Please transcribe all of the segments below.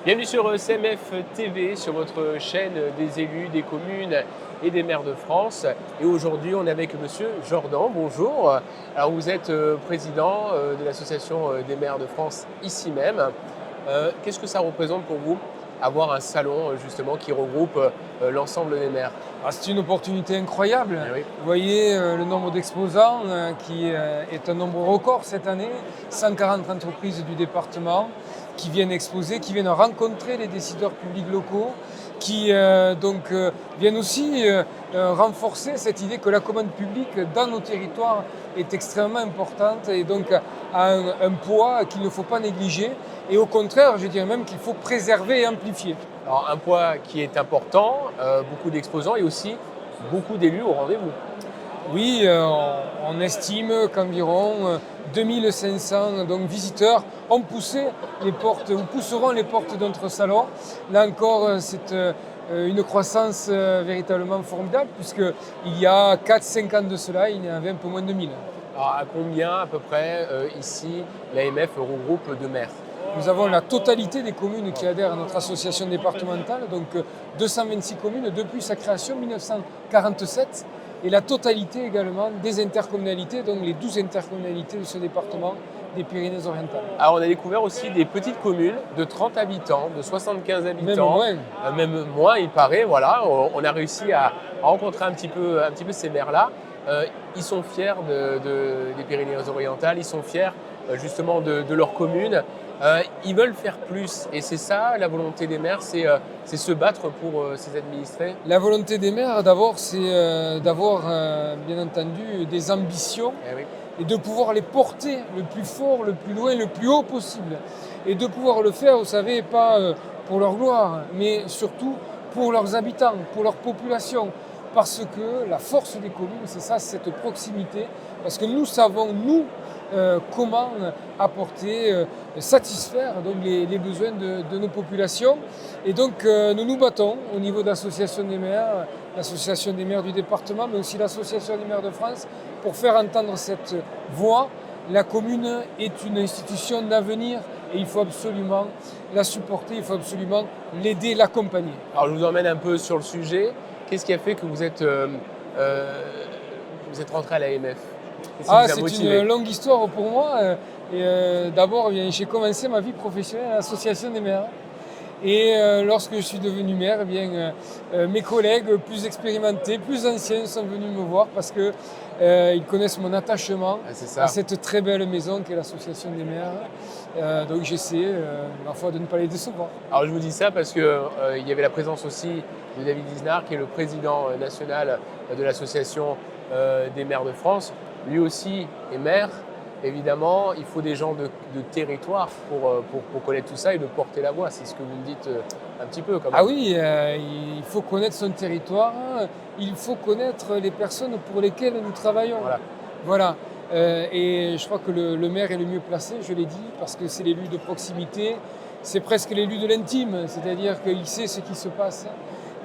Bienvenue sur CMF TV, sur votre chaîne des élus, des communes et des maires de France. Et aujourd'hui, on est avec Monsieur Jordan. Bonjour. Alors, vous êtes président de l'association des maires de France ici même. Qu'est-ce que ça représente pour vous, avoir un salon justement qui regroupe l'ensemble des maires? C'est une opportunité incroyable. Eh oui. Vous voyez le nombre d'exposants qui est un nombre record cette année. 140 entreprises du département qui viennent exposer, qui viennent rencontrer les décideurs publics locaux, qui viennent aussi renforcer cette idée que la commande publique dans nos territoires est extrêmement importante et donc a un poids qu'il ne faut pas négliger. Et au contraire, je dirais même qu'il faut préserver et amplifier. Alors, un poids qui est important, beaucoup d'exposants et aussi beaucoup d'élus au rendez-vous. Oui, on estime qu'environ 2500 visiteurs ont poussé les portes, ou pousseront les portes de notre salon. Là encore, c'est une croissance véritablement formidable, puisqu'il y a 4-5 ans de cela, il y en avait un peu moins de 1000. Alors, à combien à peu près ici l'AMF regroupe de maires? Nous avons la totalité des communes qui adhèrent à notre association départementale, donc 226 communes depuis sa création en 1947, et la totalité également des intercommunalités, donc les 12 intercommunalités de ce département des Pyrénées-Orientales. Alors, on a découvert aussi des petites communes de 30 habitants, de 75 habitants. Même moins, il paraît. Voilà, on a réussi à rencontrer un petit peu ces maires-là. Ils sont fiers des Pyrénées-Orientales, ils sont fiers justement de leur commune. Ils veulent faire plus et c'est ça la volonté des maires, c'est se battre pour ses administrés. La volonté des maires d'abord, c'est d'avoir bien entendu des ambitions. Eh oui. Et de pouvoir les porter le plus fort, le plus loin, le plus haut possible. Et de pouvoir le faire, vous savez, pas pour leur gloire, mais surtout pour leurs habitants, pour leur population. Parce que la force des communes, c'est ça, cette proximité. Parce que nous savons, comment apporter, satisfaire donc, les besoins de nos populations. Et donc, nous nous battons au niveau de l'association des maires, l'association des maires du département, mais aussi l'association des maires de France, pour faire entendre cette voix. La commune est une institution d'avenir et il faut absolument la supporter, il faut absolument l'aider, l'accompagner. Alors, je vous emmène un peu sur le sujet. Qu'est-ce qui a fait que vous êtes rentré à l'AMF? C'est une longue histoire pour moi. D'abord, j'ai commencé ma vie professionnelle à l'association des maires. Et lorsque je suis devenu maire, mes collègues plus expérimentés, plus anciens sont venus me voir parce qu'ils connaissent mon attachement à cette très belle maison qu'est l'association des maires. Donc j'essaie, ma foi, de ne pas les décevoir. Alors je vous dis ça parce qu'il y avait la présence aussi de David Isnard, qui est le président national de l'association des maires de France. Lui aussi est maire. Évidemment, il faut des gens de territoire pour connaître tout ça et de porter la voix. C'est ce que vous me dites un petit peu quand même. Ah oui, il faut connaître son territoire, il faut connaître les personnes pour lesquelles nous travaillons. Voilà. Et je crois que le maire est le mieux placé, je l'ai dit, parce que c'est l'élu de proximité, c'est presque l'élu de l'intime, c'est-à-dire qu'il sait ce qui se passe.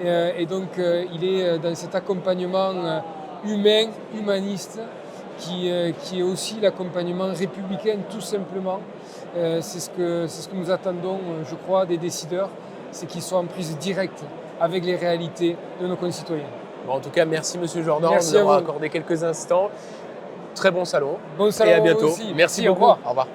Et donc, il est dans cet accompagnement humain, humaniste, qui est aussi l'accompagnement républicain tout simplement. C'est ce que nous attendons, je crois, des décideurs, c'est qu'ils soient en prise directe avec les réalités de nos concitoyens. Bon, en tout cas, merci Monsieur Jordan de Merci nous avoir accordé quelques instants. Très bon salon. Bon salon et à bientôt. aussi. Merci beaucoup. Au revoir. Au revoir.